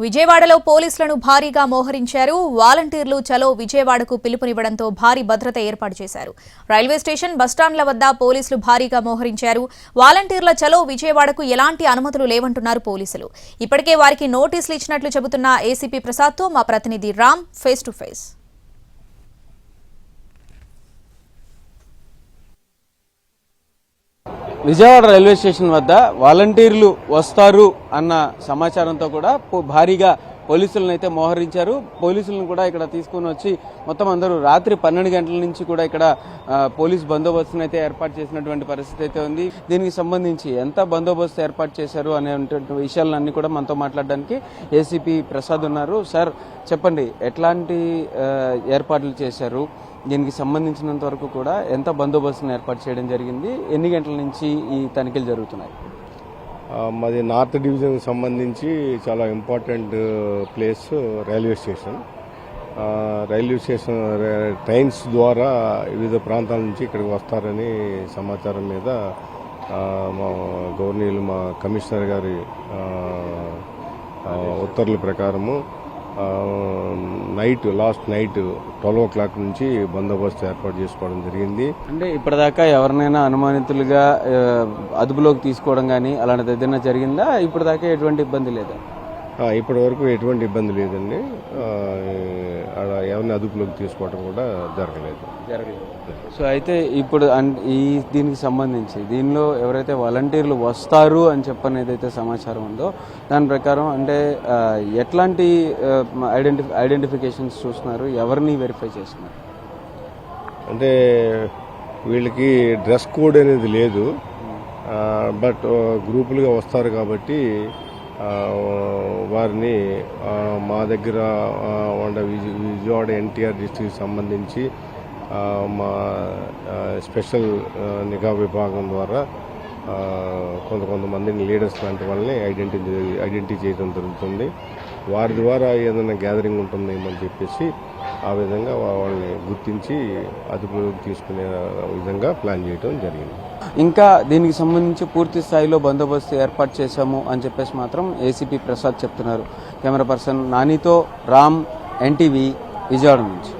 విజయవాడలో పోలీసులను భారీగా మోహరించారు. వాలంటీర్లు చలో విజయవాడకు పిలుపునివ్వడంతో భారీ భద్రత ఏర్పాటు చేశారు. రైల్వే స్టేషన్, బస్టాండ్ల వద్ద పోలీసులు భారీగా మోహరించారు. వాలంటీర్ల చలో విజయవాడకు ఎలాంటి అనుమతులు లేవంటున్నారు పోలీసులు. ఇప్పటికే వారికి నోటీసులు ఇచ్చినట్లు చెబుతున్న ఏసీపీ ప్రసాద్తో మా ప్రతినిధి Ram face to face. Vijayawada railway station వద్ద వాలంటీర్లు వస్తారు అన్న సమాచారంతో కూడా భారీగా పోలీసులను అయితే మోహరించారు. పోలీసులను కూడా ఇక్కడ తీసుకుని వచ్చి మొత్తం అందరూ రాత్రి 12 గంటల నుంచి కూడా ఇక్కడ పోలీస్ బందోబస్తును అయితే ఏర్పాటు చేసినటువంటి పరిస్థితి అయితే ఉంది. దీనికి సంబంధించి ఎంత బందోబస్తు ఏర్పాటు చేశారు అనేటువంటి విషయాలన్నీ కూడా మనతో మాట్లాడడానికి ఏసీపీ ప్రసాద్ ఉన్నారు. సార్ చెప్పండి, ఎట్లాంటి ఏర్పాట్లు చేశారు? దీనికి సంబంధించినంత వరకు కూడా ఎంత బందోబస్తును ఏర్పాటు చేయడం జరిగింది? ఎన్ని గంటల నుంచి ఈ తనిఖీలు జరుగుతున్నాయి? మాది నార్త్ డివిజన్కి సంబంధించి చాలా important place railway station. Railway station trains ద్వారా వివిధ ప్రాంతాల నుంచి ఇక్కడికి వస్తారని సమాచారం మీద మా గవర్నీయులు, మా కమిషనర్ గారి ఉత్తర్వుల ప్రకారము లాస్ట్ నైట్ 12 o'clock నుంచి బందోబస్తు ఏర్పాటు చేసుకోవడం జరిగింది. అంటే ఇప్పటిదాకా ఎవరినైనా అనుమానితులుగా అదుపులోకి తీసుకోవడం కానీ అలాంటిది ఏదైనా జరిగిందా? ఇప్పటిదాకా ఎటువంటి ఇబ్బంది లేదా? ఇప్పటి వరకు ఎటువంటి ఇబ్బంది లేదండి. ఎవరిని అదుపులోకి తీసుకోవడం కూడా జరగలేదు. సో అయితే ఇప్పుడు దీనికి సంబంధించి దీనిలో ఎవరైతే వాలంటీర్లు వస్తారు అని చెప్పని ఏదైతే సమాచారం ఉందో దాని ప్రకారం అంటే ఎట్లాంటి ఐడెంటిఫికేషన్స్ చూస్తున్నారు? ఎవరిని వెరిఫై చేస్తున్నారు? అంటే వీళ్ళకి డ్రెస్ కోడ్ అనేది లేదు, బట్ గ్రూపులుగా వస్తారు కాబట్టి వారిని మా దగ్గర విజయవాడ ఎన్టీఆర్ డిస్ట్రిక్ట్కి సంబంధించి మా స్పెషల్ నిఘా విభాగం ద్వారా కొంతమందిని లీడర్స్ లాంటి వాళ్ళని ఐడెంటిఫై చేయడం జరుగుతుంది. వారి ద్వారా ఏదైనా గ్యాదరింగ్ ఉంటుందేమని చెప్పేసి ఆ విధంగా వాళ్ళని గుర్తించి అదుపులోకి తీసుకునే విధంగా ప్లాన్ చేయడం జరిగింది. ఇంకా దీనికి సంబంధించి పూర్తి స్థాయిలో బందోబస్తు ఏర్పాటు చేశాము అని చెప్పేసి మాత్రం ఏసీపీ ప్రసాద్ చెప్తున్నారు. కెమెరా పర్సన్ నానితో రామ్, ఎన్టీవీ, విజయవాడ నుంచి.